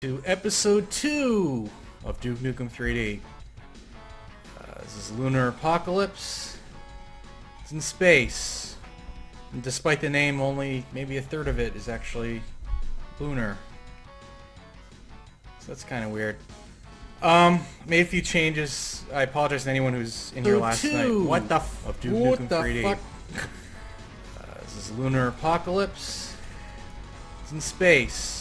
To episode 2 of Duke Nukem 3D. This is Lunar Apocalypse. It's in space. And despite the name, only maybe a third of it is actually lunar. So that's kind of weird. Made a few changes. I apologize to anyone who's in here last night. What the f- of Duke Nukem 3D. Fuck? This is Lunar Apocalypse. It's in space.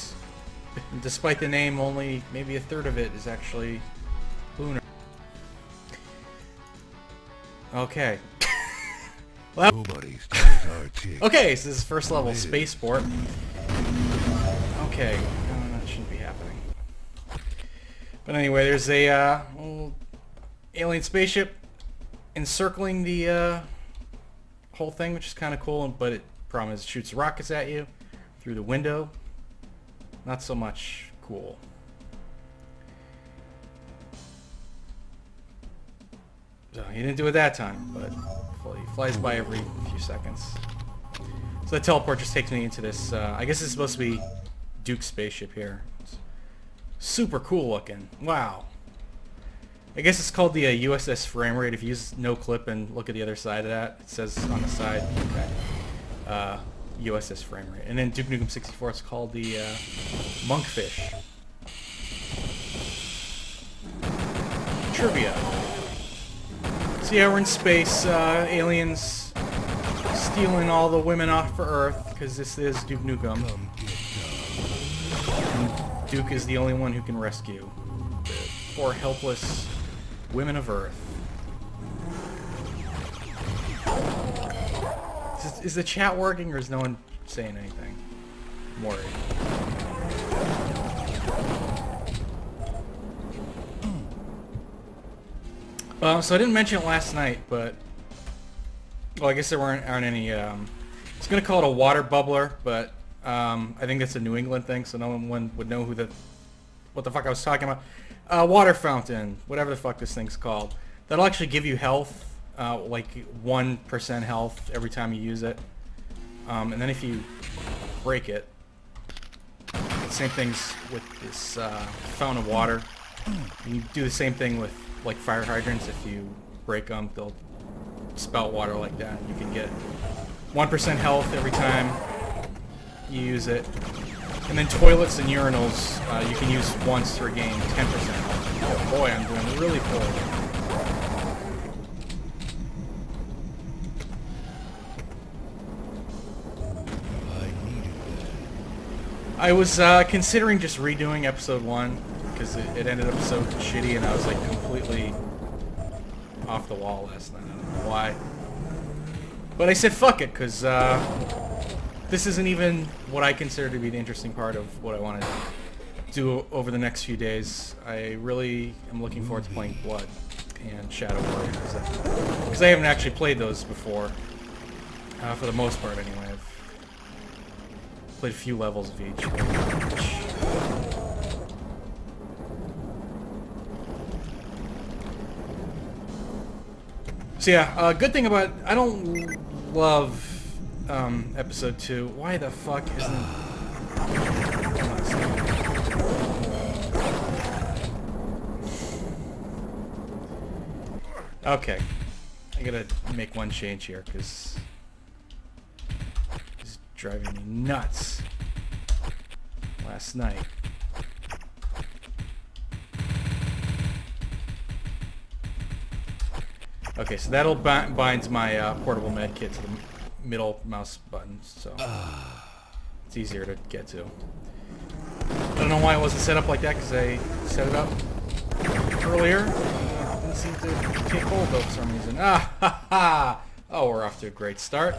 And despite the name, only maybe a third of it is actually lunar. Okay. Well, okay, so this is first level spaceport. Okay, that shouldn't be happening. But anyway, there's a little alien spaceship encircling the whole thing, which is kind of cool. But problem is, it shoots rockets at you through the window. Not so much cool. So he didn't do it that time, but he flies by every few seconds. So the teleport just takes me into this, I guess it's supposed to be Duke's spaceship here. It's super cool looking. Wow. I guess it's called the USS frame rate. If you use no clip and look at the other side of that, it says on the side, okay. USS frame rate. And then Duke Nukem 64, it's called the Monkfish. Trivia. So yeah, we're in space, aliens stealing all the women off of Earth, because this is Duke Nukem. And Duke is the only one who can rescue the poor helpless women of Earth. Is the chat working, or is no one saying anything? I'm worried. So I didn't mention it last night, but well, I guess there aren't any. I was gonna call it a water bubbler, but I think that's a New England thing, so no one would know what the fuck I was talking about. Water fountain, whatever the fuck this thing's called. That'll actually give you health. Like 1% health every time you use it. And then if you break it, same things with this fountain of water. And you do the same thing with like fire hydrants. If you break them, they'll spout water like that. You can get 1% health every time you use it. And then toilets and urinals, you can use once to regain 10% health. Oh boy, I'm doing really poorly. I was considering just redoing episode 1 because it ended up so shitty, and I was like completely off the wall last night. I don't know why. But I said fuck it, because this isn't even what I consider to be the interesting part of what I want to do over the next few days. I really am looking forward to playing Blood and Shadow Warrior, because I haven't actually played those before, for the most part anyway. I've played a few levels of each. So yeah, good thing about I don't love episode 2. Why the fuck isn't? Okay, I gotta make one change here because it's driving me nuts last night. Okay, so that'll binds my portable med kit to the middle mouse button, so it's easier to get to. I don't know why it wasn't set up like that, because I set it up earlier. It didn't seem to take hold though for some reason. Ah ha ha! Oh, we're off to a great start.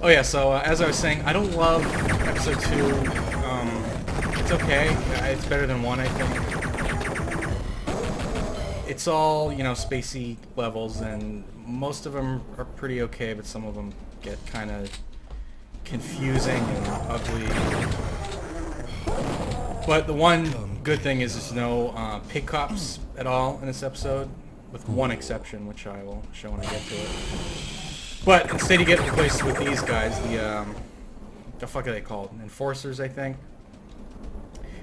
Oh yeah, so as I was saying, I don't love episode 2. It's okay. It's better than 1, I think. It's all, you know, spacey levels, and most of them are pretty okay, but some of them get kind of confusing and ugly. But the one good thing is there's no pig cops at all in this episode. with one exception, which I will show when I get to it. But instead you get replaced with these guys, the fuck are they called? Enforcers, I think.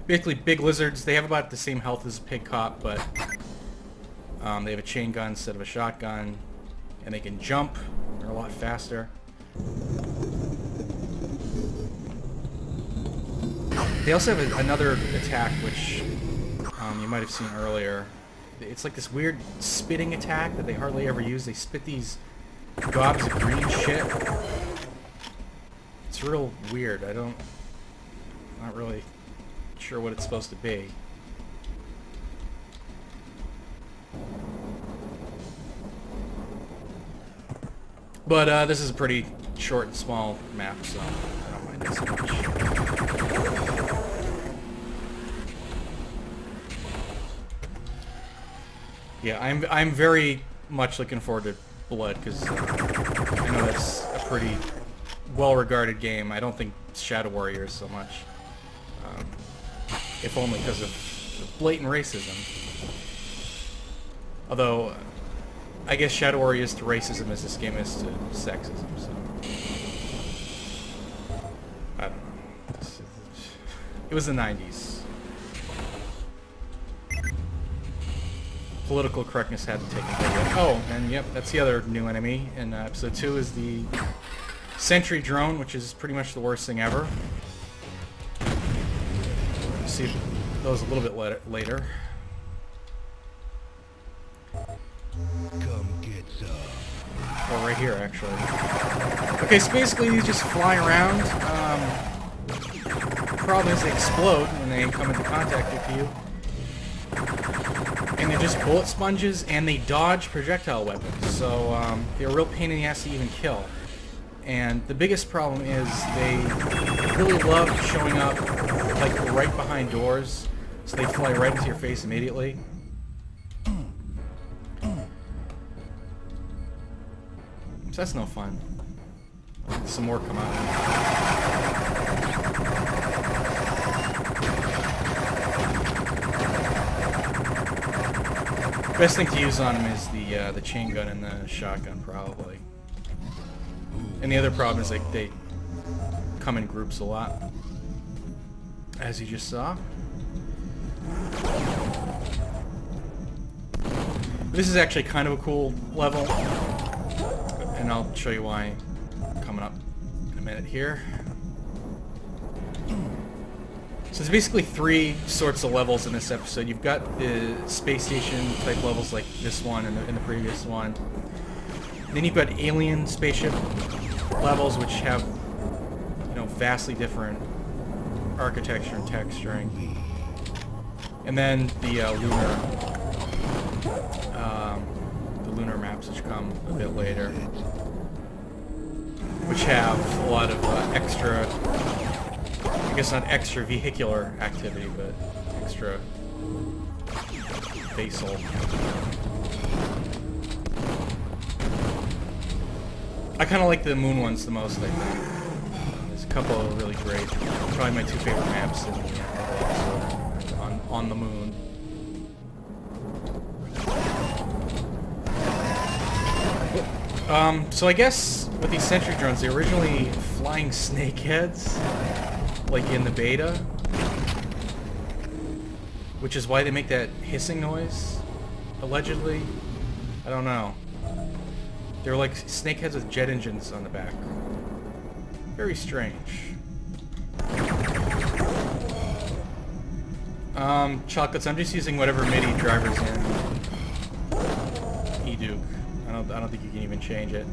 Basically big lizards. They have about the same health as a pig cop, but they have a chain gun instead of a shotgun, and they can jump. They're a lot faster. They also have another attack, which you might have seen earlier. It's like this weird spitting attack that they hardly ever use. They spit these gobs of green shit. It's real weird. Not really sure what it's supposed to be. But this is a pretty short and small map, so I don't mind it so much. Yeah, I'm very much looking forward to Blood, because I know that's a pretty well-regarded game. I don't think Shadow Warriors so much. If only because of blatant racism. Although, I guess Shadow Warriors to racism as this game is to sexism, so... I don't know. It was the 90s. Political correctness had to take it. Oh, and yep, that's the other new enemy in episode 2 is the sentry drone, which is pretty much the worst thing ever. We'll see those a little bit later. Come get some. Or right here, actually. Okay, so basically these just fly around. The problem is they explode when they come into contact with you. And they're just bullet sponges, and they dodge projectile weapons. So they're a real pain in the ass to even kill. And the biggest problem is they really love showing up like right behind doors, so they fly right into your face immediately. So that's no fun. Some more come out. Best thing to use on them is the chain gun and the shotgun, probably. And the other problem is like they come in groups a lot, as you just saw. This is actually kind of a cool level, and I'll show you why coming up in a minute here. So there's basically 3 sorts of levels in this episode. You've got the space station type levels like this one and the previous one. Then you've got alien spaceship levels, which have, you know, vastly different architecture and texturing. And then the lunar maps, which come a bit later, which have a lot of extra. I guess not extra vehicular activity, but extra basal. I kind of like the moon ones the most, I think. There's a couple of really great, probably my 2 favorite maps in the episode on the moon. So I guess with these sentry drones, they're originally flying snake heads, like in the beta, which is why they make that hissing noise, allegedly. I don't know. They're like snake heads with jet engines on the back. Very strange. Chocolates, I'm just using whatever MIDI driver's in Duke. I don't think you can even change it.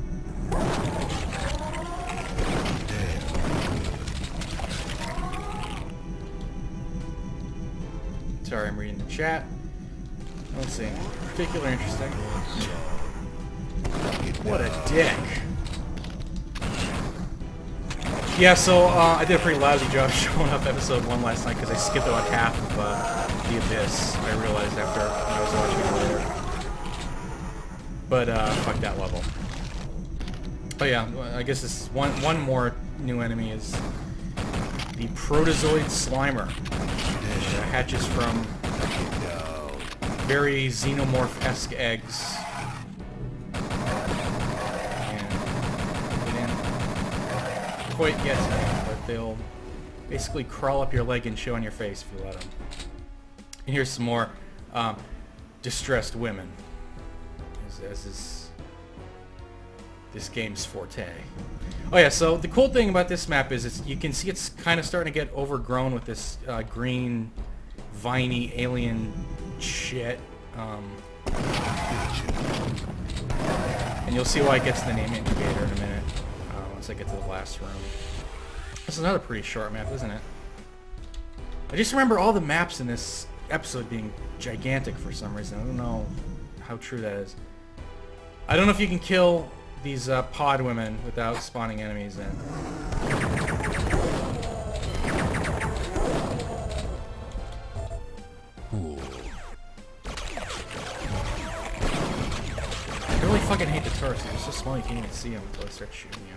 Sorry, I'm reading the chat. Let's see. Particularly interesting. What a dick. Yeah, so I did a pretty lousy job showing up episode 1 last night because I skipped about half of The Abyss, I realized after I was watching it later. But fuck that level. But yeah, I guess this is one more new enemy is the Protozoid Slimer. It hatches from very xenomorph-esque eggs. And they didn't quite get to me, but they'll basically crawl up your leg and chew on your face if you let them. And here's some more distressed women, as is this game's forte. Oh yeah, so the cool thing about this map is you can see it's kind of starting to get overgrown with this green, viney alien shit. And you'll see why it gets the name incubator in a minute, once I get to the last room. This is another pretty short map, isn't it? I just remember all the maps in this episode being gigantic for some reason. I don't know how true that is. I don't know if you can kill these pod women without spawning enemies in. I really fucking hate the turrets. They're so small you can't even see them until they start shooting you.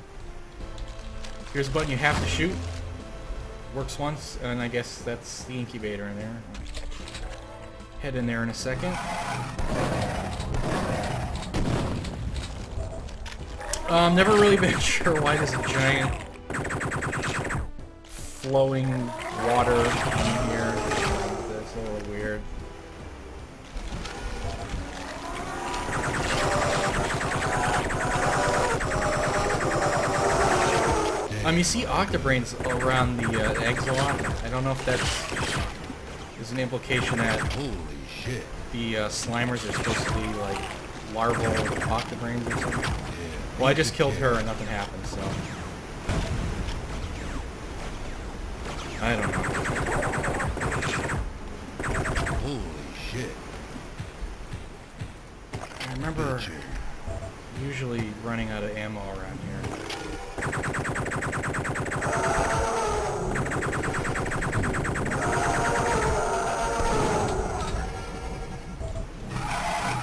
Here's a button you have to shoot. Works once, and I guess that's the incubator in there. Head in there in a second. Never really been sure why there's a giant flowing water in here. That's a little weird. You see octobrains around the eggs a lot. I don't know if is an implication that Holy shit. the Slimers are supposed to be like larval octobrains or something. Well, I just killed her and nothing happened, so I don't know. Holy shit. I remember usually running out of ammo around here.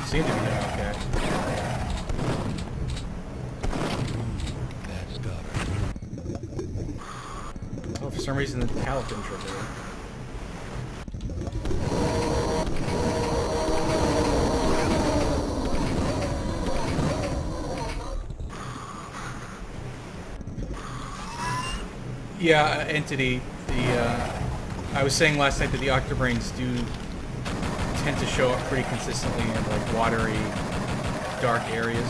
Seem to be doing okay. That's got her. Oh, for some reason the pallet didn't trigger it. Yeah, Entity. I was saying last night that the octobrains do tend to show up pretty consistently in like watery, dark areas.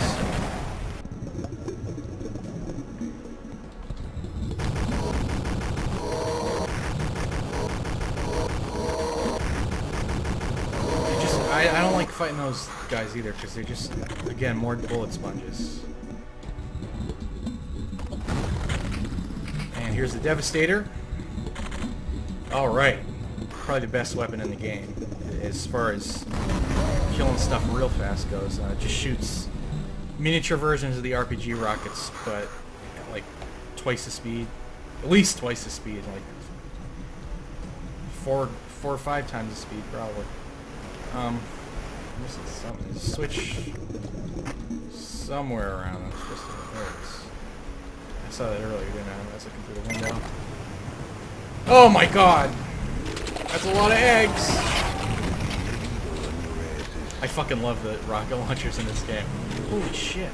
I don't like fighting those guys either because they're just, again, more bullet sponges. And here's the Devastator. Alright. Probably the best weapon in the game as far as killing stuff real fast goes. It just shoots miniature versions of the RPG rockets, but at like twice the speed. At least twice the speed. Like four or five times the speed, probably. Missing something. There's a switch somewhere around. I'm supposed to. There it is. I saw that earlier, didn't I? I was looking through the window. Oh my god! That's a lot of eggs! I fucking love the rocket launchers in this game. Holy shit.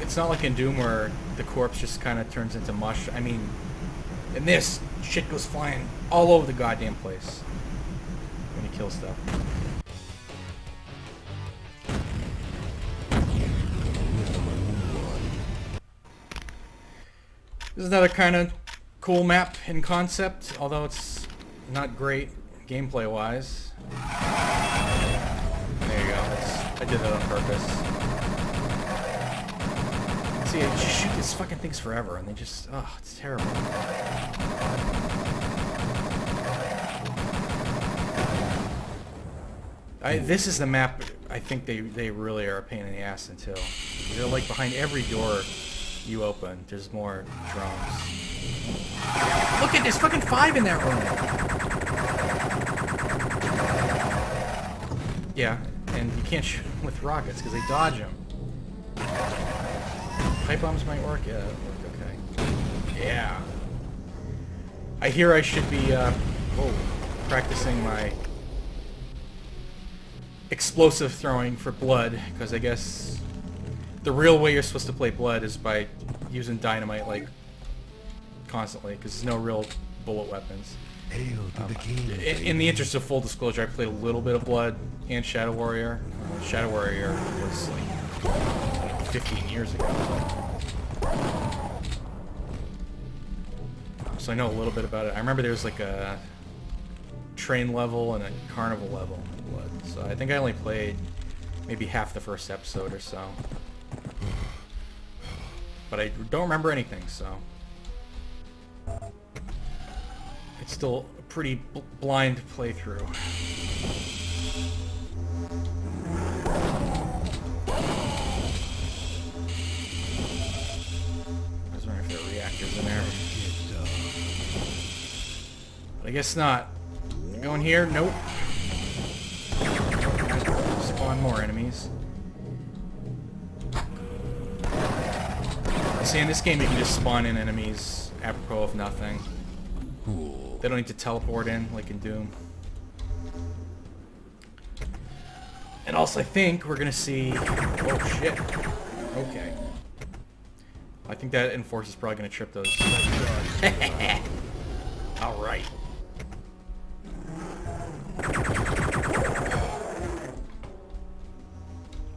It's not like in Doom where the corpse just kind of turns into mush. I mean, in this, shit goes flying all over the goddamn place when you kill stuff. This is another kind of cool map in concept, although it's not great gameplay-wise. There you go. I did that on purpose. See, I just shoot these fucking things forever, and they just... Oh, it's terrible. This is the map I think they really are a pain in the ass until... They're like behind every door you open, there's more drones. Look at there's fucking 5 in that room! Yeah, and you can't shoot them with rockets because they dodge them. Pipe bombs might work? Yeah, that would work okay. Yeah. I hear I should be practicing my explosive throwing for blood, because I guess the real way you're supposed to play blood is by using dynamite like constantly, because there's no real bullet weapons. Hail to the king. In the interest of full disclosure, I played a little bit of Blood and Shadow Warrior. Shadow Warrior was like 15 years ago. So I know a little bit about it. I remember there was like a train level and a carnival level in Blood. So I think I only played maybe half the first episode or so. But I don't remember anything, so... It's still a pretty blind playthrough. I was wondering if there are reactors in there. But I guess not. Going here? Nope. Spawn more enemies. See, in this game you can just spawn in enemies apropos of nothing. Cool. They don't need to teleport in like in Doom. And also I think we're gonna see... Oh shit. Okay. I think that Enforcer's probably gonna trip those. Alright.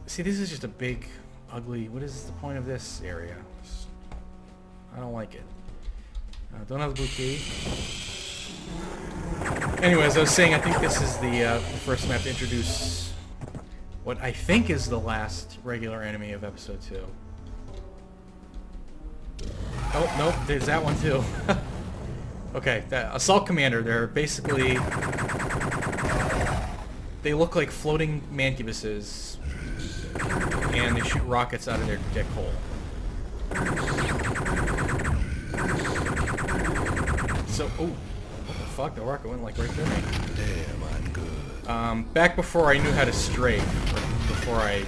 See, this is just a big, ugly... What is the point of this area? I don't like it. Don't have the blue key. Anyways, I was saying I think this is the first map to introduce what I think is the last regular enemy of episode 2. Oh, nope, there's that one too. Okay, that Assault Commander, they're basically... They look like floating mancubuses, and they shoot rockets out of their dick hole. So, oh, what the fuck? The rocket went like right through me. Damn, I'm good. Back before I knew how to strafe, or before I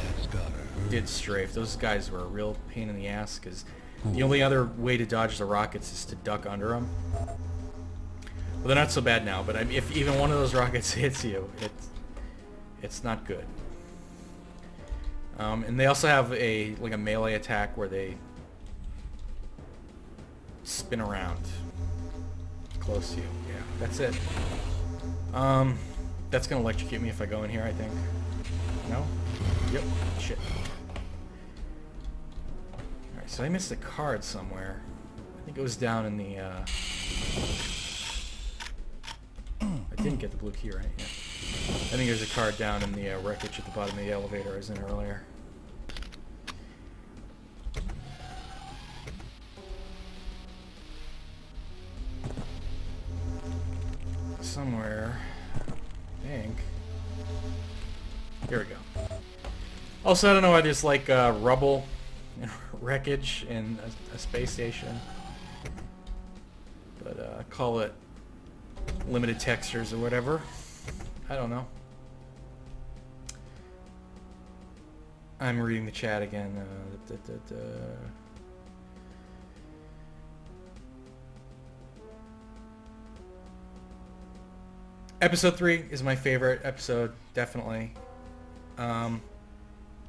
did strafe, those guys were a real pain in the ass, because the only other way to dodge the rockets is to duck under them. Well, they're not so bad now, but if even one of those rockets hits you, it's not good. And they also have a melee attack where they spin around close to you. Yeah, that's it. That's gonna electrocute me if I go in here, I think. No? Yep. Shit. Alright, so I missed a card somewhere. I think it was down in the, I didn't get the blue key right, yeah. I think there's a card down in the wreckage at the bottom of the elevator I was in earlier. Somewhere, I think. Here we go. Also, I don't know why there's like rubble and wreckage in a space station, but call it limited textures or whatever. I don't know. I'm reading the chat again. Episode 3 is my favorite episode, definitely.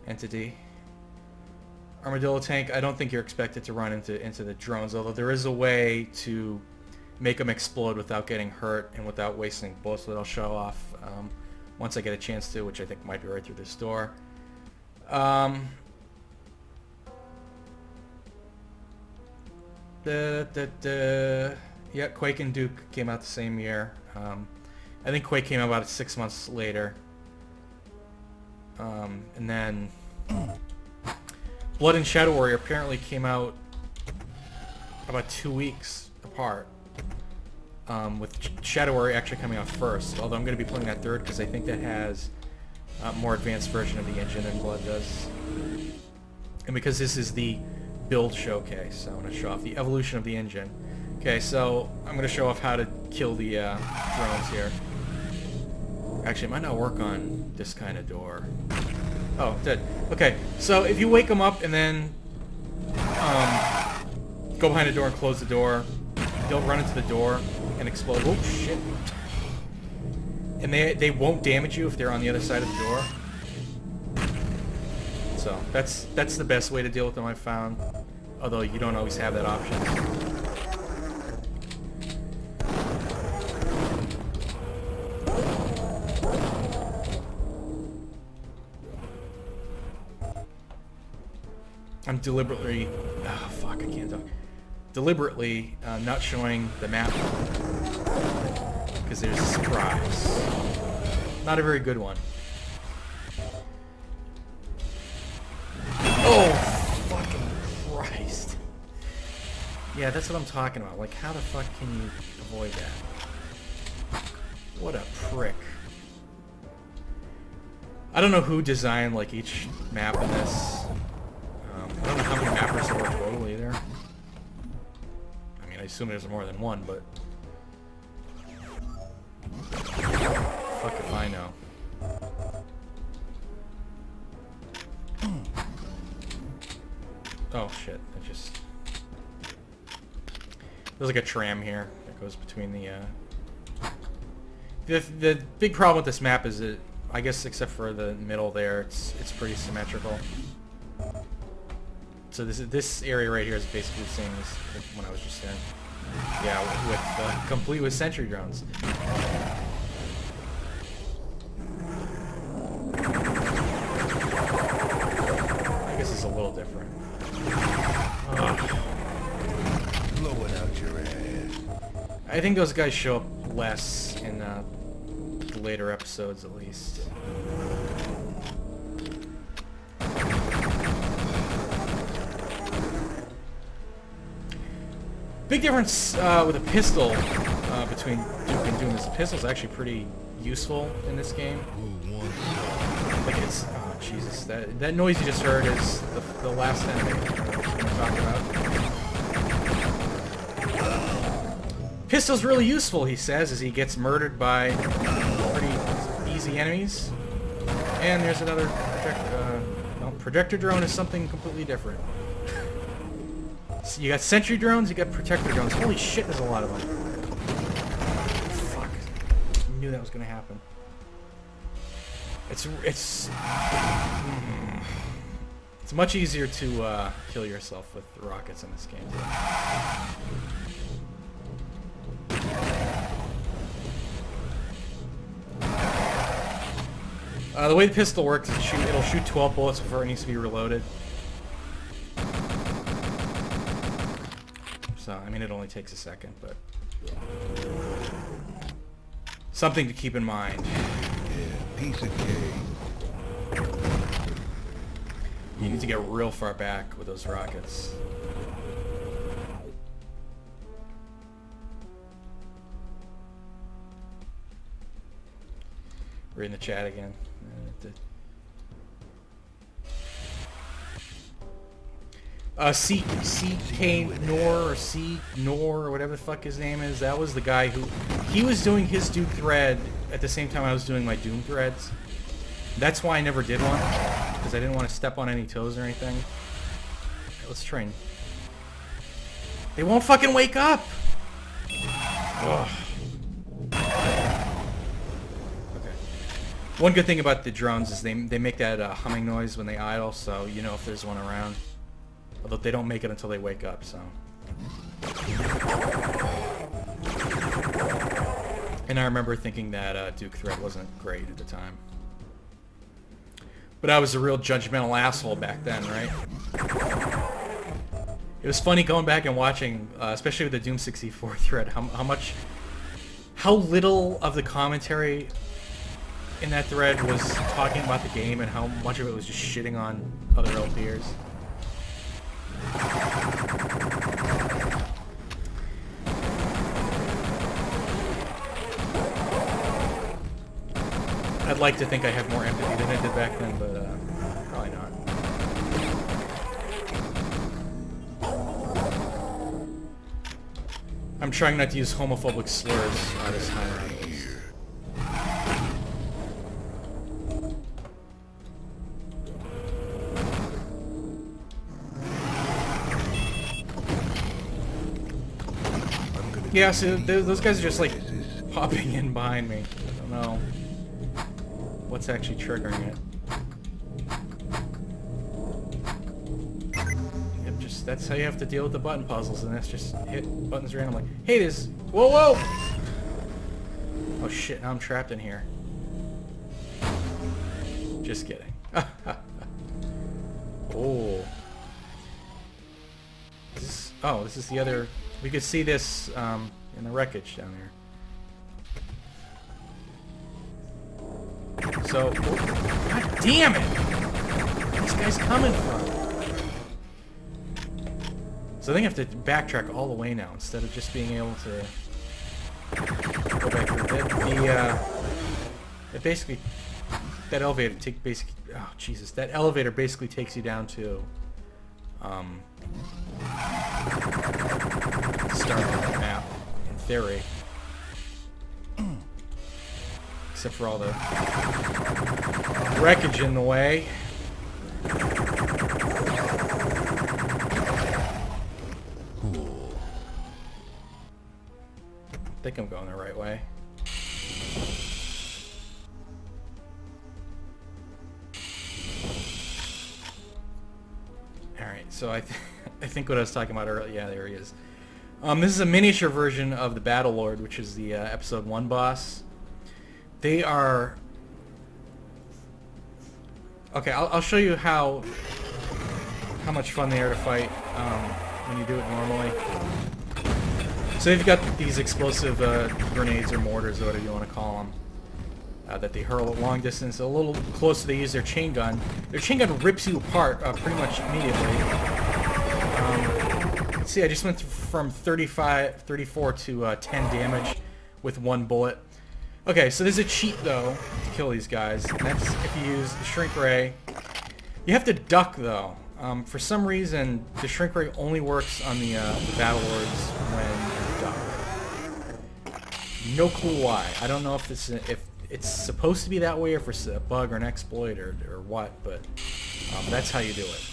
Entity. Armadillo tank, I don't think you're expected to run into the drones, although there is a way to make them explode without getting hurt and without wasting bullets that I'll show off once I get a chance to, which I think might be right through this door. Yeah, Quake and Duke came out the same year. I think Quake came out about 6 months later. And then Blood and Shadow Warrior apparently came out about 2 weeks apart. With Shadow Warrior actually coming out first, although I'm going to be playing that third because I think that has a more advanced version of the engine than Blood does. And because this is the build showcase, I want to show off the evolution of the engine. Okay, so I'm going to show off how to kill the drones here. Actually, it might not work on this kind of door. Oh, it did. Okay, so if you wake them up and then go behind the door and close the door, they'll run into the door, and explode. Oh shit! And they won't damage you if they're on the other side of the door. So that's the best way to deal with them, I've found. Although you don't always have that option. I'm deliberately... Oh, fuck, I can't talk. Deliberately not showing the map because there's a surprise. Not a very good one. Oh, fucking Christ. Yeah, that's what I'm talking about. Like, how the fuck can you avoid that? What a prick. I don't know who designed, like, each map in this. I don't know how many mappers there were total either. I mean, I assume there's more than one, but... Fuck if I know. Oh shit, I just... There's like a tram here that goes between the... The big problem with this map is that, I guess except for the middle there, it's pretty symmetrical. So this area right here is basically the same as when I was just in. Yeah, with complete with sentry drones. I guess it's a little different. Blowing out your ass. I think those guys show up less in the later episodes, at least. Big difference with a pistol between Duke and Doom is the pistol's actually pretty useful in this game. Like it's, oh Jesus, that noise you just heard is the last enemy we're talking about. Pistol's really useful, he says, as he gets murdered by pretty easy enemies. And there's another projector drone is something completely different. So you got sentry drones, you got protector drones. Holy shit, there's a lot of them. Fuck. I knew that was gonna happen. It's much easier to kill yourself with rockets in this game. The way the pistol works is it'll shoot 12 bullets before it needs to be reloaded. So, I mean, it only takes a second, but... Something to keep in mind. Yeah, piece of cake. You need to get real far back with those rockets. We're in the chat again. C.K. Nor or C. Nor or whatever the fuck his name is. That was the guy who... He was doing his Duke thread at the same time I was doing my Doom threads. That's why I never did one. Because I didn't want to step on any toes or anything. Okay, let's try and... They won't fucking wake up! Ugh. Okay. One good thing about the drones is they make that humming noise when they idle, so you know if there's one around. Although they don't make it until they wake up, so... And I remember thinking that Duke thread wasn't great at the time. But I was a real judgmental asshole back then, right? It was funny going back and watching, especially with the Doom 64 thread, how little of the commentary in that thread was talking about the game and how much of it was just shitting on other LPers. I'd like to think I have more empathy than I did back then, but probably not. I'm trying not to use homophobic slurs this time around. I'm gonna Yeah, so those guys are just like popping in behind me. I don't know what's actually triggering it. Yep, just that's how you have to deal with the button puzzles, and that's just hit buttons randomly. Hey, this. Whoa, whoa! Oh shit! Now I'm trapped in here. Just kidding. Oh. This is the other. We could see this in the wreckage down there. So, God damn it! Where this guy's coming from? So I think I have to backtrack all the way now instead of just being able to go back to the it basically that elevator that elevator basically takes you down to start of the map, in theory. Except for all the wreckage in the way. Cool. I think I'm going the right way. Alright, so I think what I was talking about earlier, yeah, there he is. This is a miniature version of the Battle Lord, which is the episode 1 boss. They are... Okay, I'll show you how much fun they are to fight when you do it normally. So you've got these explosive grenades or mortars or whatever you want to call them that they hurl at long distance. A little closer they use their chain gun. Their chain gun rips you apart pretty much immediately. Let's see, I just went from 34 to 10 damage with one bullet. Okay, so there's a cheat though to kill these guys, and that's if you use the shrink ray. You have to duck though. For some reason, the shrink ray only works on the Battle Lords when you duck. No clue why. I don't know if it's supposed to be that way or if it's a bug or an exploit or what, but that's how you do it.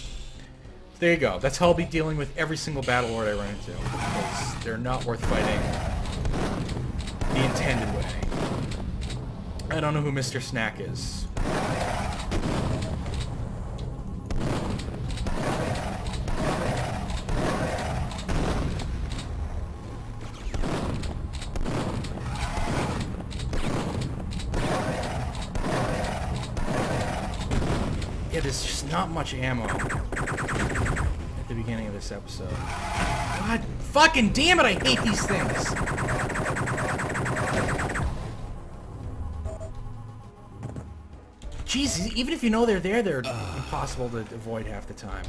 There you go. That's how I'll be dealing with every single Battle Lord I run into, because they're not worth fighting the intended way. I don't know who Mr. Snack is. Yeah, there's just not much ammo at the beginning of this episode. God fucking damn it, I hate these things! Jeez, even if you know they're there, they're impossible to avoid half the time.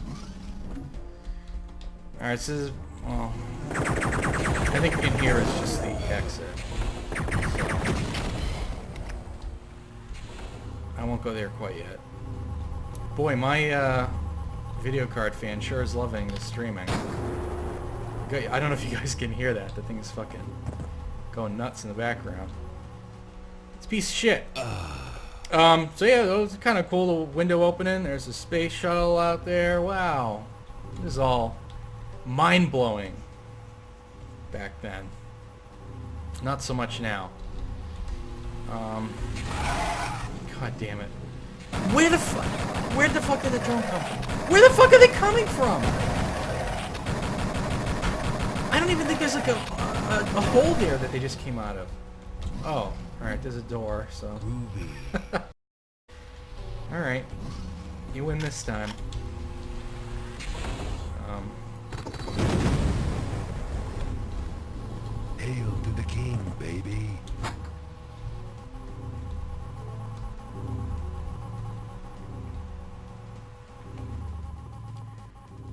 Alright, this is... well... I think in here is just the exit. So, I won't go there quite yet. Boy, my video card fan sure is loving the streaming. I don't know if you guys can hear that. The thing is fucking going nuts in the background. It's a piece of shit. So yeah, those are kind of cool. The window opening. There's a space shuttle out there. Wow, this is all mind-blowing back then. Not so much now. God damn it. Where the fuck did the drone come from? Where the fuck are they coming from? I don't even think there's like a hole there that they just came out of. Oh, alright, there's a door, so... Alright. You win this time. Hail to the king, baby.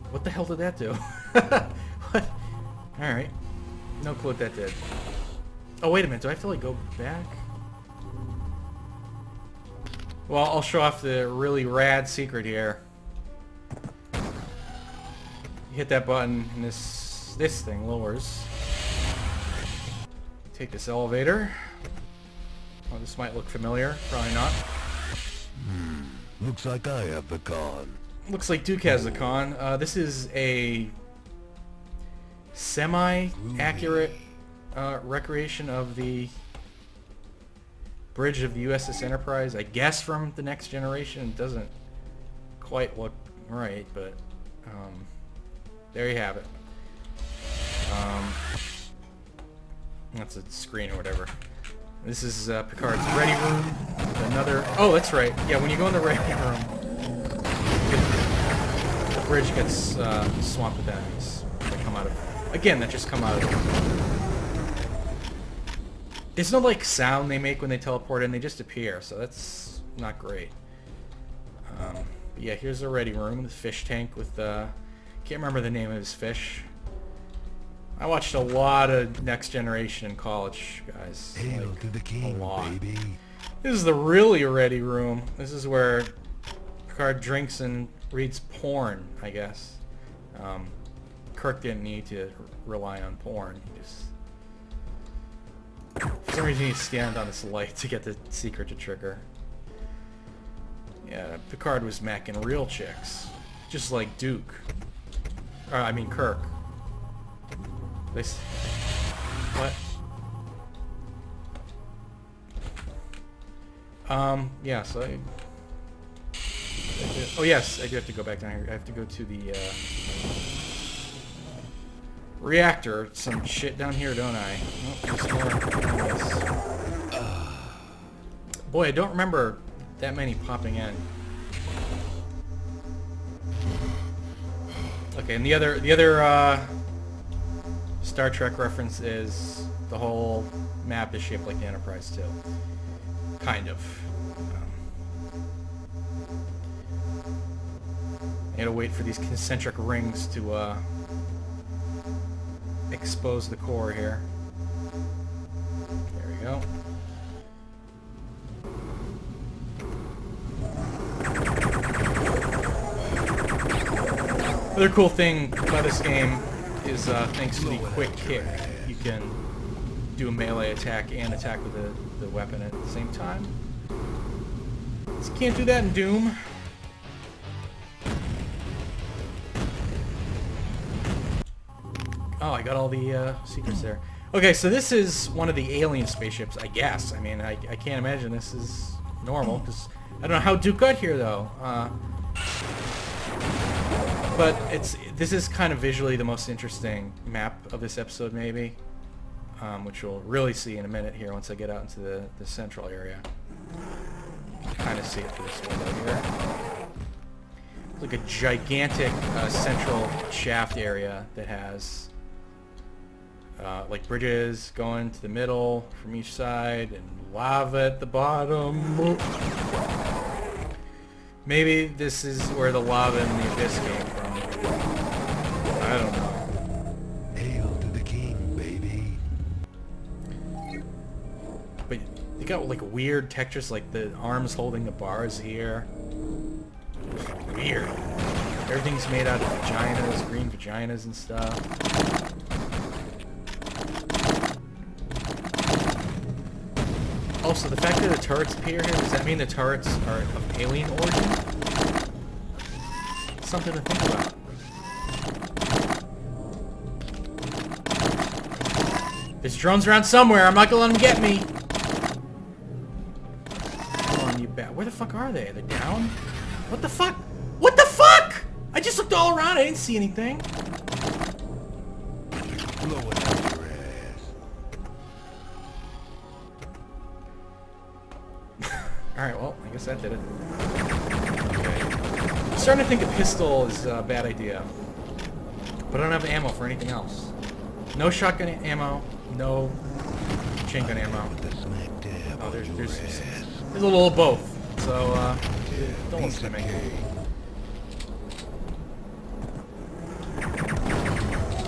What the hell did that do? What? Alright. No clue what that did. Oh, wait a minute. Do I have to, like, go back? Well, I'll show off the really rad secret here. You hit that button, and this thing lowers. Take this elevator. Oh, this might look familiar. Probably not. Looks like I have the con. Looks like Duke has the con. This is a semi-accurate recreation of the bridge of the USS Enterprise. I guess from the Next Generation. It doesn't quite look right, but there you have it. That's a screen or whatever. This is Picard's ready room. Another... Oh, that's right. Yeah, when you go in the ready room, the bridge gets swamped with enemies that come out of... Again, that just come out of... There's no, like, sound they make when they teleport in. They just appear, so that's not great. But yeah, here's the ready room. The fish tank with... Can't remember the name of his fish. I watched a lot of Next Generation in college, guys. Hail Like, to the king, a lot. baby. This is the really ready room. This is where Picard drinks and reads porn, I guess. Kirk didn't need to rely on porn. He just... For some reason he stand on this light to get the secret to trigger. Yeah, Picard was macking real chicks. Just like Duke. I mean Kirk. What? Yeah, so oh yes, I do have to go back down here. I have to go to the reactor. Some shit down here, don't I? Oh, there's more. Boy, I don't remember that many popping in. Okay, and the other Star Trek reference is the whole map is shaped like the Enterprise too. Kind of. I gotta wait for these concentric rings to expose the core here. There we go. Another cool thing about this game is thanks to the quick kick, you can do a melee attack and attack with the weapon at the same time. Just can't do that in Doom. Oh, I got all the secrets there. Okay, so this is one of the alien spaceships, I guess. I mean, I can't imagine this is normal, because I don't know how Duke got here, though. But this is kind of visually the most interesting map of this episode, maybe, which we'll really see in a minute here once I get out into the central area. You can kind of see it through this window here. It's like a gigantic central shaft area that has like bridges going to the middle from each side and lava at the bottom. Maybe this is where the lava in the abyss came from. I don't know. Hail to the king, baby. But they got like weird textures, like the arms holding the bars here. Weird. Everything's made out of vaginas, green vaginas and stuff. Also, the fact that the turrets appear here, does that mean the turrets are of alien origin? Something to think about. There's drones around somewhere. I'm not gonna let them get me. Come on, you bat. Where the fuck are they? They're down? What the fuck? What the fuck? I just looked all around. I didn't see anything. Blow it out your ass. Alright, well, I guess that did it. Okay. I'm starting to think a pistol is a bad idea. But I don't have ammo for anything else. No shotgun ammo, no chain gun ammo. Oh, there's a little of both. So, don't listen to me.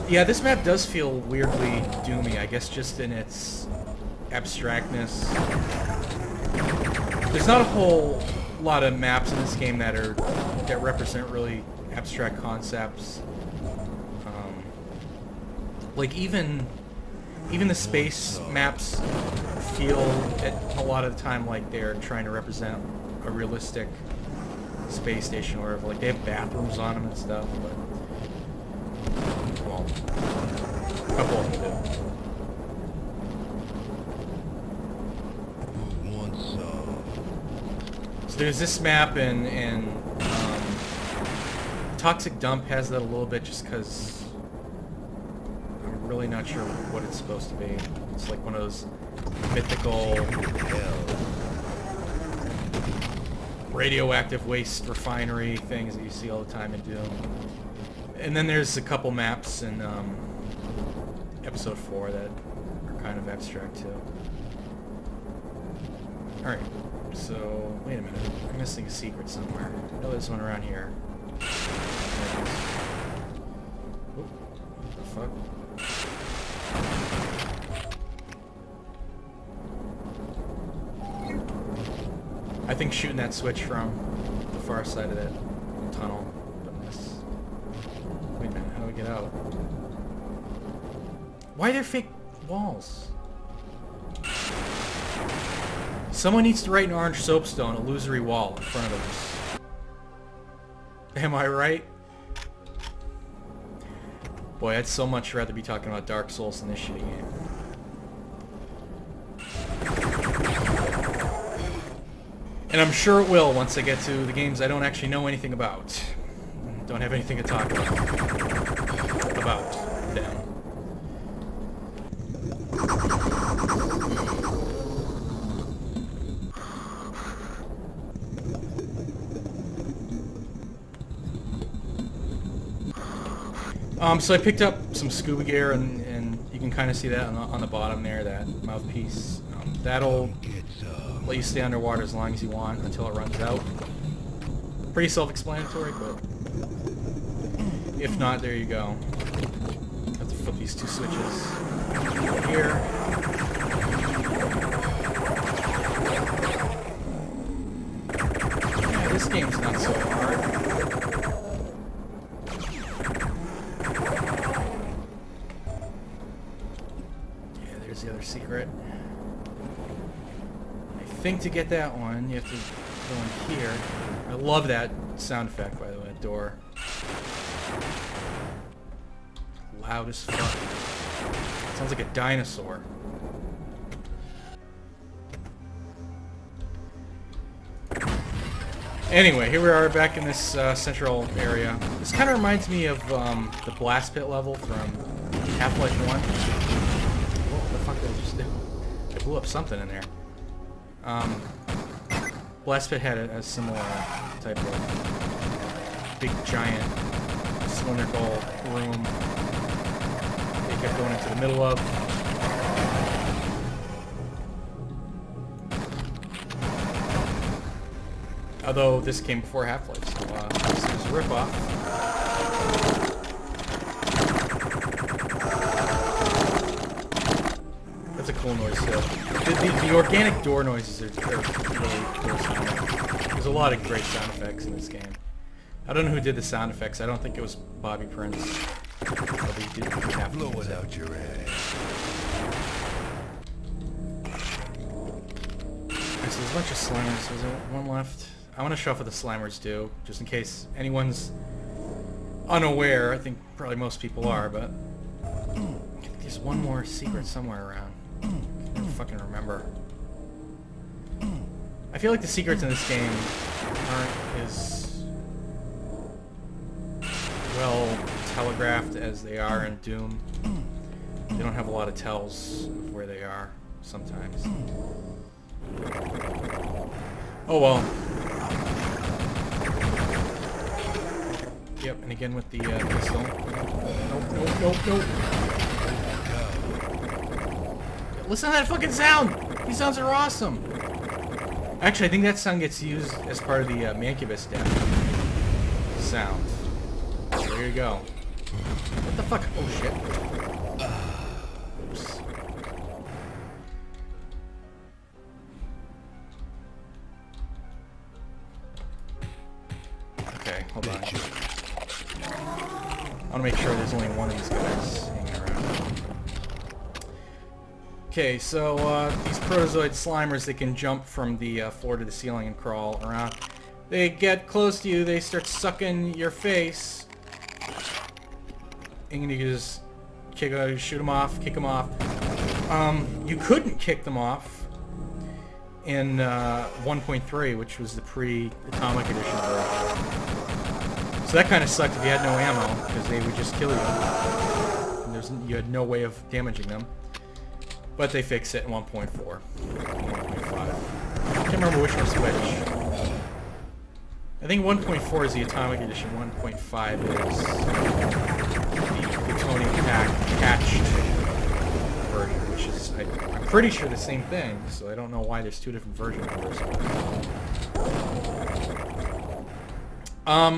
Yeah, this map does feel weirdly doomy, I guess just in its abstractness. There's not a whole lot of maps in this game that represent really abstract concepts. Like even the space maps feel a lot of the time like they're trying to represent a realistic space station or whatever. Like they have bathrooms on them and stuff, but well, a couple of them do. there's this map, and Toxic Dump has that a little bit, just because I'm really not sure what it's supposed to be. It's like one of those mythical radioactive waste refinery things that you see all the time in Doom. And then there's a couple maps in episode 4 that are kind of abstract too. Alright, so wait a minute. I'm missing a secret somewhere. I know there's one around here. Oop, what the fuck? I think shooting that switch from the far side of that tunnel would miss. Wait a minute, how do we get out? Why are there fake walls? Someone needs to write in orange soapstone a illusory wall in front of us. Am I right? Boy, I'd so much rather be talking about Dark Souls than this shitty game. And I'm sure it will once I get to the games I don't actually know anything about. Don't have anything to talk about them. So I picked up some scuba gear, and you can kind of see that on the bottom there, that mouthpiece. That'll let you stay underwater as long as you want until it runs out. Pretty self-explanatory, but if not, there you go. Have to flip these two switches here. Yeah, this game's not so hard. There's the other secret. I think to get that one, you have to go in here. I love that sound effect, by the way, door. Loud as fuck. Sounds like a dinosaur. Anyway, here we are back in this central area. This kind of reminds me of the blast pit level from Half-Life 1. What the fuck did I just do? I blew up something in there. Blast pit had a similar type of big giant cylindrical room they kept going into the middle of. Although this came before Half-Life, so this is a ripoff. That's a cool noise too. The organic door noises are really cool sounding. There's a lot of great sound effects in this game. I don't know who did the sound effects. I don't think it was Bobby Prince. But he did have Blow it out your ass. Alright, so there's a bunch of Slimers. Was there one left? I want to show off what the Slimers do, just in case anyone's unaware. I think probably most people are, but there's one more secret somewhere around. I can't fucking remember. I feel like the secrets in this game aren't as well telegraphed as they are in Doom. They don't have a lot of tells of where they are sometimes. Oh well. Yep, and again with the pistol. Nope. Listen to that fucking sound! These sounds are awesome! Actually, I think that sound gets used as part of the Mancubus death sound. So there you go. What the fuck? Oh shit. Oops. Okay, hold on. I want to make sure there's only one of these guys hanging around. Okay, so these protozoid Slimers, they can jump from the floor to the ceiling and crawl around. They get close to you, they start sucking your face. And you just shoot them off, kick them off. You couldn't kick them off in 1.3, which was the pre-Atomic Edition version. So that kind of sucked if you had no ammo, because they would just kill you. And you had no way of damaging them. But they fixed it in 1.4. 1.5. I can't remember which one's which. I think 1.4 is the Atomic Edition, 1.5 is the plutonium patched version, which is, I'm pretty sure the same thing, so I don't know why there's two different version numbers.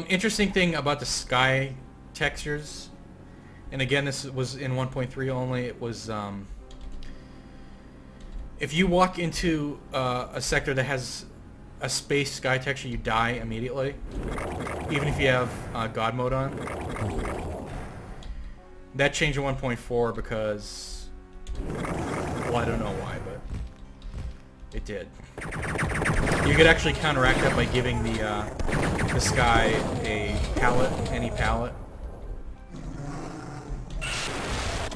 Interesting thing about the sky textures, and again this was in 1.3 only, it was, if you walk into a sector that has a space sky texture, you die immediately, even if you have God mode on. That changed in 1.4 because, well, I don't know why, but it did. You could actually counteract that by giving the sky a palette, any palette.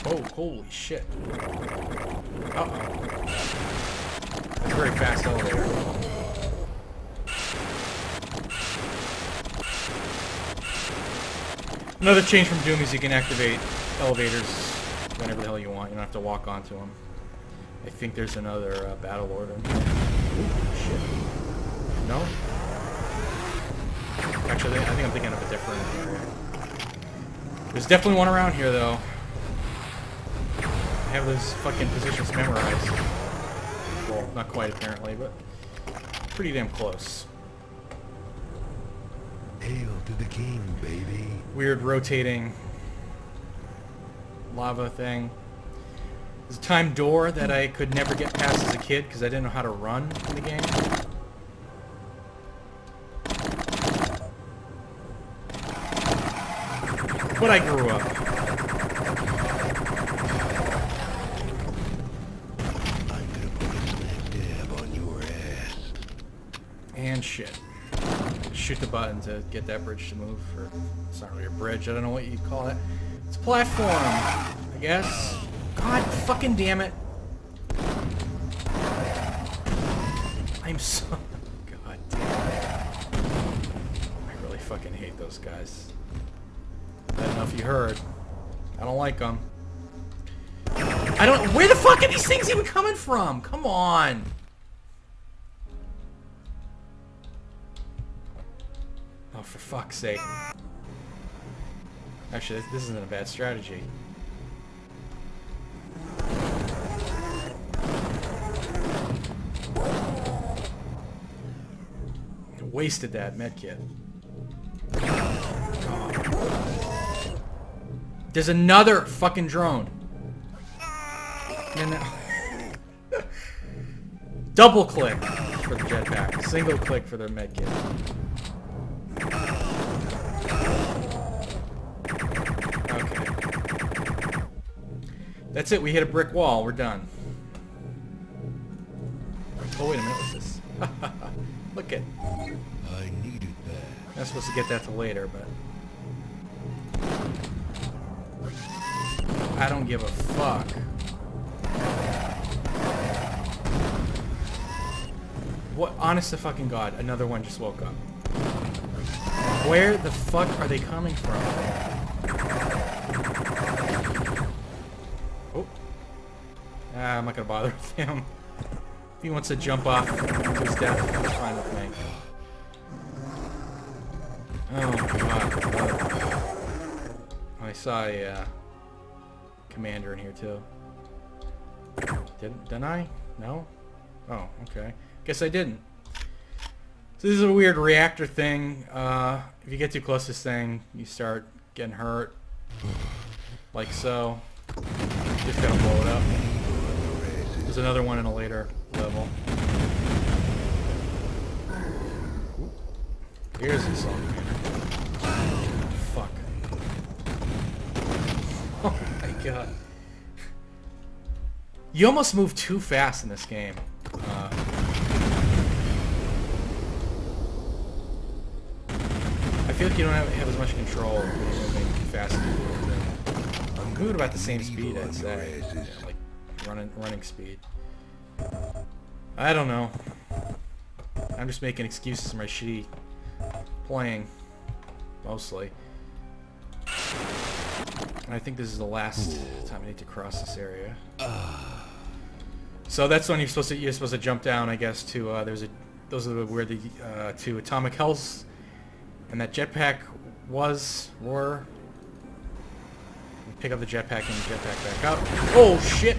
Oh, holy shit. Uh-oh. That's a very fast elevator. Another change from Doom is you can activate elevators whenever the hell you want. You don't have to walk onto them. I think there's another Battle Lord in here. Ooh, shit. No? Actually, I think I'm thinking of a different area. There's definitely one around here, though. I have those fucking positions memorized. Well, not quite apparently, but pretty damn close. Hail to the king, baby. Weird rotating lava thing. There's a timed door that I could never get past as a kid because I didn't know how to run in the game. But I grew up. I'm gonna put a smack dab on your ass. And shit. Shoot the button to get that bridge to move. Or it's not really a bridge. I don't know what you'd call it. It's a platform, I guess. God fucking damn it. I'm so... God damn it. I really fucking hate those guys. I don't know if you heard. I don't like them. I don't... Where the fuck are these things even coming from? Come on. Oh, for fuck's sake. Actually, this isn't a bad strategy. Wasted that medkit. God. There's another fucking drone. And double click for the jetpack. Single click for the medkit. Okay. That's it. We hit a brick wall. We're done. Oh wait a minute. What's this? Look at. I needed that. I'm not supposed to get that till later, but I don't give a fuck. What? Honest to fucking God, another one just woke up. Where the fuck are they coming from? Oh. Ah, I'm not gonna bother with him. If he wants to jump off to his death, that's fine with me. Oh God. I saw a commander in here too. Didn't I? No? Oh, okay. Guess I didn't. So this is a weird reactor thing. If you get too close to this thing, you start getting hurt. Like so. Just gotta blow it up. There's another one in a later level. Here's the assault commander. Fuck. Oh my God. You almost move too fast in this game. I feel like you don't have as much control when you're moving fast as you move. I'm moving about the same speed, I'd say. Yeah, like running speed. I don't know. I'm just making excuses for my shitty playing, mostly. And I think this is the last time I need to cross this area. So that's when you're supposed to jump down, I guess, to those are where the two atomic hells and that jetpack were. Pick up the jetpack and the jetpack back up. Oh shit!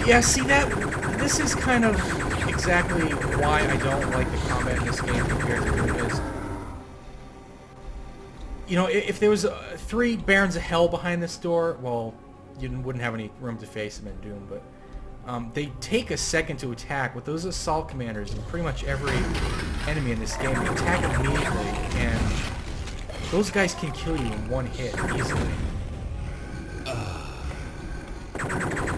Yeah, see that? This is kind of exactly why I don't like the combat in this game compared to Doom is. You know, if there was 3 Barons of Hell behind this door, well, you wouldn't have any room to face them in Doom, but they take a second to attack. With those assault commanders and pretty much every enemy in this game, you attack immediately, and those guys can kill you in one hit easily.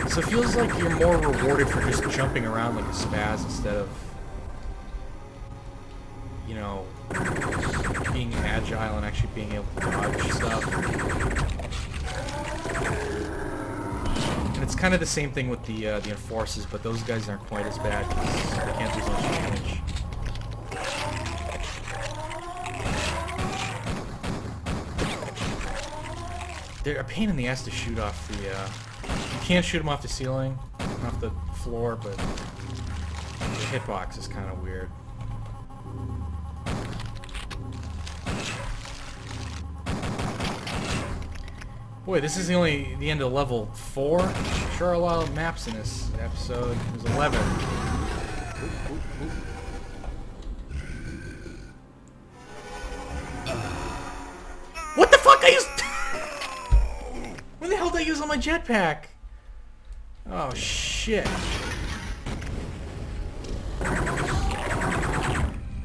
So it feels like you're more rewarded for just jumping around like a spaz instead of, you know, being agile and actually being able to dodge stuff. And it's kind of the same thing with the Enforcers, but those guys aren't quite as bad because they can't do as much damage. They're a pain in the ass to shoot off the, you can't shoot them off the ceiling, off the floor, but the hitbox is kind of weird. Boy, this is the end of level 4. Sure are a lot of maps in this episode. There's 11. What the fuck? I used... When the hell did I use on my jetpack? Oh, shit.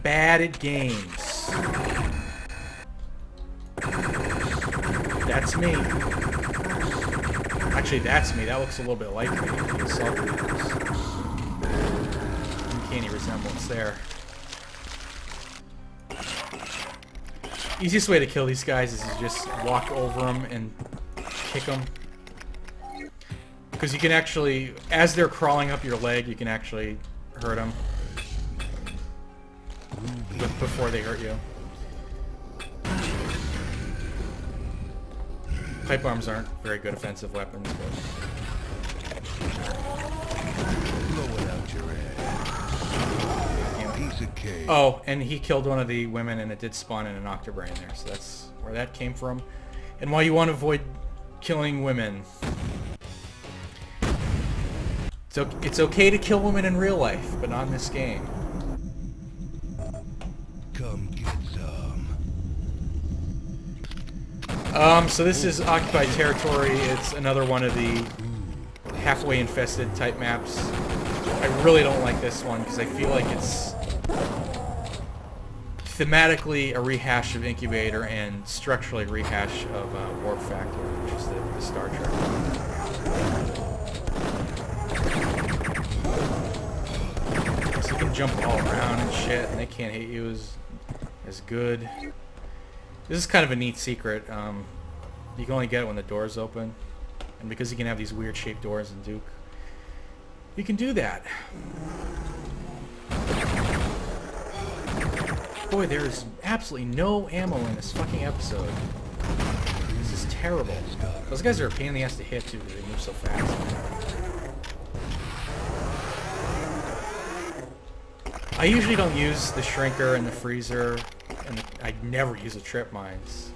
Bad at games. That's me. Actually, that's me. That looks a little bit like me. The assault commanders. Uncanny resemblance there. Easiest way to kill these guys is to just walk over them and kick them. Because you can actually, as they're crawling up your leg, you can actually hurt them. Before they hurt you. Pipe bombs aren't very good offensive weapons, but... Blow it out your head. Piece of cake. Oh, and he killed one of the women, and it did spawn in an Octobrain there, so that's where that came from. And why you want to avoid killing women. So it's okay to kill women in real life, but not in this game. Come get some. So this is occupied territory. It's another one of the halfway infested type maps. I really don't like this one because I feel like it's thematically a rehash of Incubator and structurally a rehash of Warp Factor, which is the Star Trek. So you can jump all around and shit, and they can't hit you as good. This is kind of a neat secret. You can only get it when the door's open. And because you can have these weird shaped doors in Duke, you can do that. Boy, there's absolutely no ammo in this fucking episode. This is terrible. Those guys are a pain in the ass to hit too because they move so fast. I usually don't use the Shrinker and the Freezer, and I never use the Trip Mines.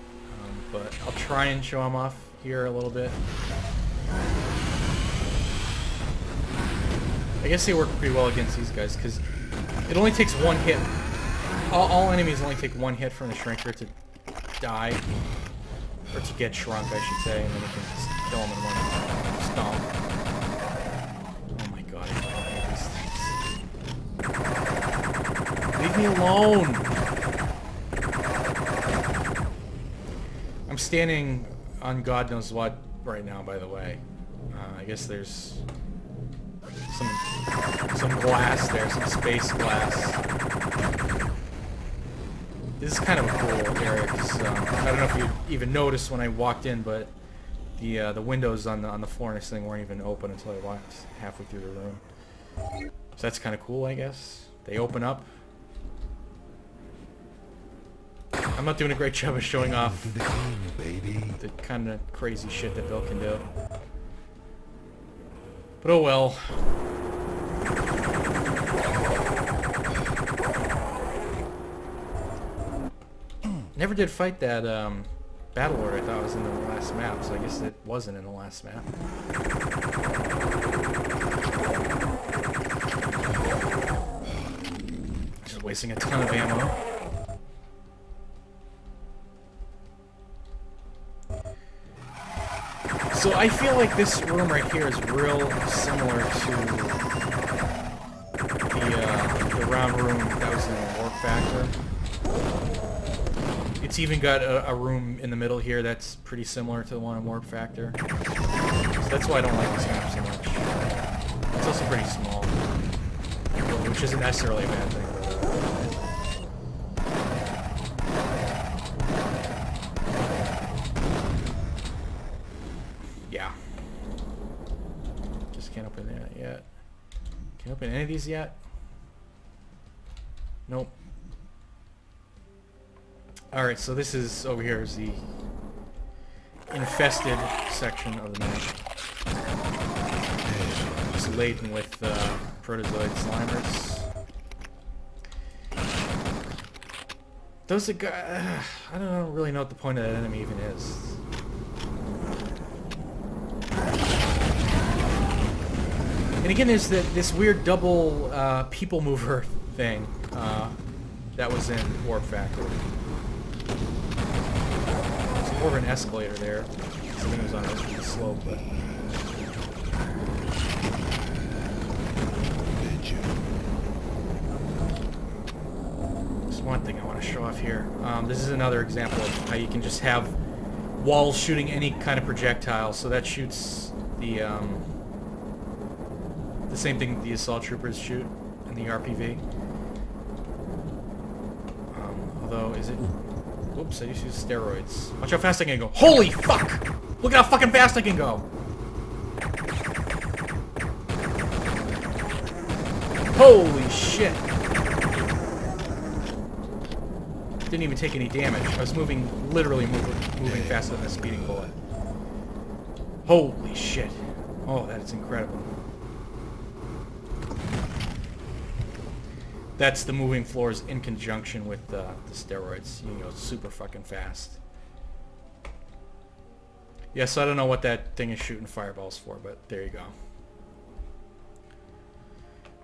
But I'll try and show them off here a little bit. I guess they work pretty well against these guys because it only takes one hit. All enemies only take one hit from the Shrinker to die, or to get shrunk, I should say, and then you can just kill them in one stomp. Oh my god, I don't hate these things. Leave me alone! I'm standing on God knows what right now, by the way. I guess there's some glass there, some space glass. This is kind of a cool area because I don't know if you even noticed when I walked in, but The windows on the floor in this thing weren't even open until I walked halfway through the room. So that's kind of cool, I guess. They open up. I'm not doing a great job of showing off the kind of crazy shit that Bill can do. But oh well. Never did fight that Battlelord I thought was in the last map, so I guess it wasn't in the last map. Just wasting a ton of ammo. So I feel like this room right here is real similar to the round room that was in Warp Factor. It's even got a room in the middle here that's pretty similar to the one in Warp Factor. So that's why I don't like this map so much. It's also pretty small, which isn't necessarily a bad thing. Yeah. Just can't open that yet. Can't open any of these yet? Nope. Alright, so this is, over here is the infested section of the map. It's laden with protozoid slimers. Those are I don't really know what the point of that enemy even is. And again, there's this weird double people mover thing that was in Warp Factor. There's more of an escalator there. Something was on the slope, but... There's one thing I want to show off here. This is another example of how you can just have walls shooting any kind of projectile. So that shoots the same thing the assault troopers shoot in the RPV. Although, is it... Whoops, I just used steroids. Watch how fast I can go. Holy fuck! Look at how fucking fast I can go! Holy shit! Didn't even take any damage. I was literally moving faster than a speeding bullet. Holy shit. Oh, that is incredible. That's the moving floors in conjunction with the steroids. You can go super fucking fast. Yeah, so I don't know what that thing is shooting fireballs for, but there you go.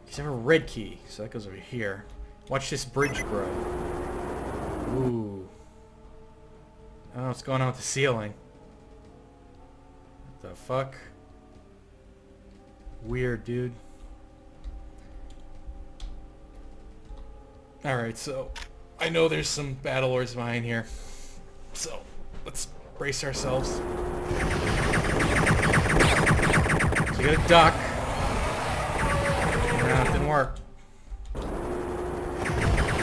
You have a red key, so that goes over here. Watch this bridge grow. Ooh. I don't know what's going on with the ceiling. What the fuck? Weird, dude. Alright, so I know there's some Battlelords behind here. So let's brace ourselves. So you gotta duck. Nah, it didn't work.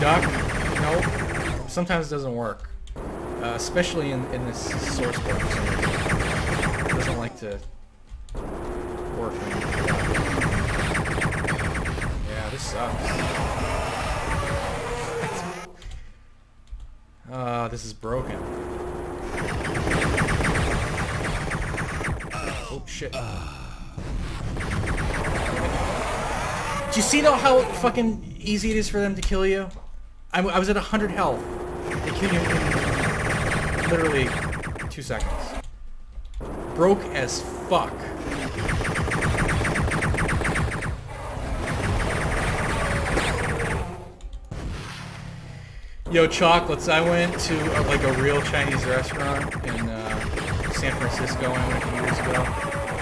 Duck. Nope. Sometimes it doesn't work. Especially in this source code. It doesn't like to work when you duck. Yeah, this sucks. This is broken. Oh shit. Do you see though how fucking easy it is for them to kill you? I was at 100 health. They kill you in literally 2 seconds. Broke as fuck. Yo, chocolates. I went to like a real Chinese restaurant in San Francisco. I went a few years ago.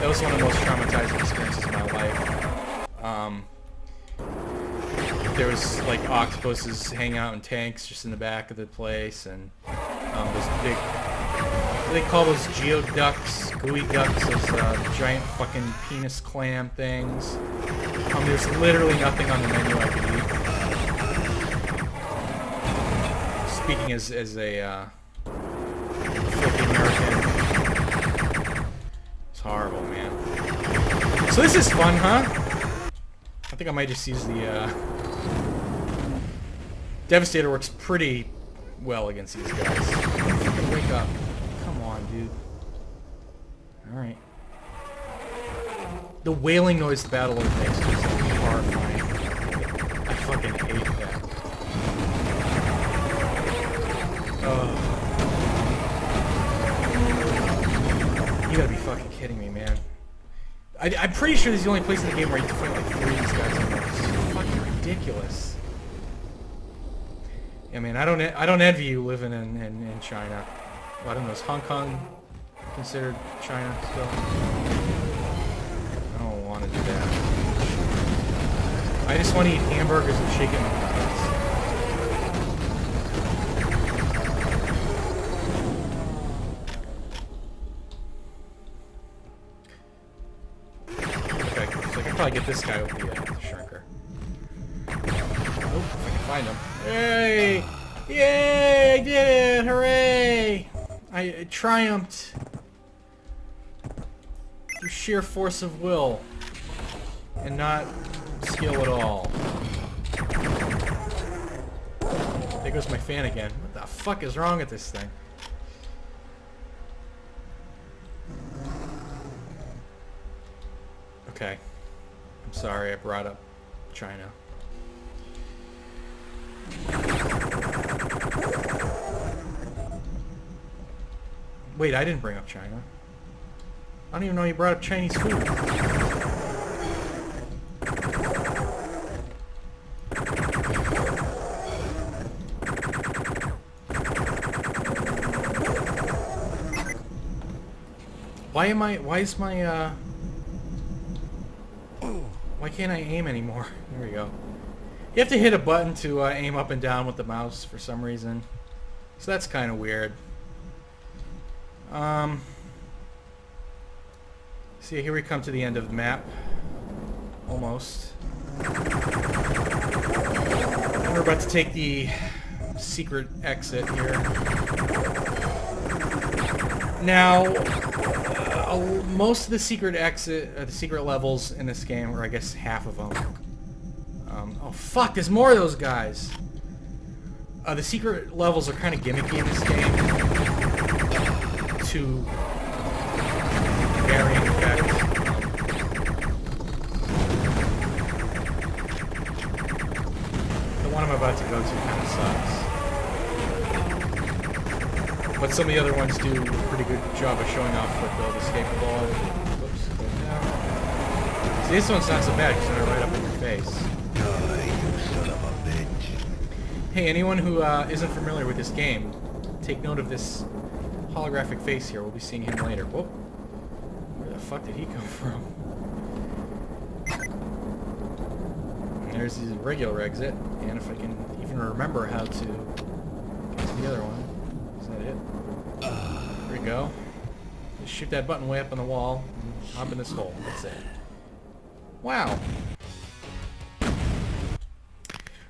That was one of the most traumatizing experiences of my life. There was like octopuses hanging out in tanks just in the back of the place, and those big, what do they call those geoducks, gooey ducks, those giant fucking penis clam things. There's literally nothing on the menu I could eat. Speaking as a filthy American, horrible, man. So this is fun, huh? I think I might just use the, Devastator works pretty well against these guys. Fucking wake up. Come on, dude. Alright. The wailing noise the Battle Lord makes is horrifying. I fucking hate that. You gotta be fucking kidding me, man. I'm pretty sure this is the only place in the game where you can fight like 3 of these guys in there. It's fucking ridiculous. Yeah, man, I don't envy you living in China. Well, I don't know, is Hong Kong considered China still? I don't want to do that. I just want to eat hamburgers and chicken nuggets. Okay, so I can probably get this guy with the shrinker. Oh, if I can find him. Yay! Yay! I did it! Hooray! I triumphed through sheer force of will and not skill at all. There goes my fan again. What the fuck is wrong with this thing? Okay. I'm sorry I brought up China. Wait, I didn't bring up China. I don't even know you brought up Chinese food. Why can't I aim anymore? There we go. You have to hit a button to aim up and down with the mouse for some reason. So that's kind of weird. See, here we come to the end of the map. Almost. We're about to take the secret exit here. Now, most of the secret exit, the secret levels in this game, or I guess half of them. Oh fuck, there's more of those guys. The secret levels are kind of gimmicky in this game. To varying effects. The one I'm about to go to kind of sucks. But some of the other ones do a pretty good job of showing off what they'll escape the ball. Whoops, go down. See, this one's not so bad because they're right up in your face. Die, you son of a bitch. Hey, anyone who isn't familiar with this game, take note of this holographic face here. We'll be seeing him later. Whoa. Where the fuck did he come from? And there's the regular exit. And if I can even remember how to get to the other one. Is that it? There we go. Just shoot that button way up on the wall and hop in this hole. That's it. Wow.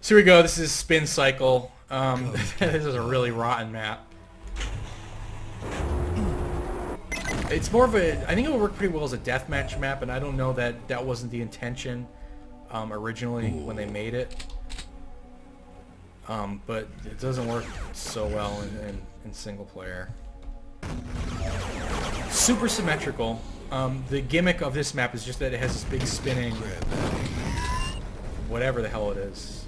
So here we go. This is Spin Cycle. This is a really rotten map. It's more of a... I think it would work pretty well as a deathmatch map, and I don't know that that wasn't the intention originally when they made it. But it doesn't work so well in single player. Super symmetrical. The gimmick of this map is just that it has this big spinning... whatever the hell it is.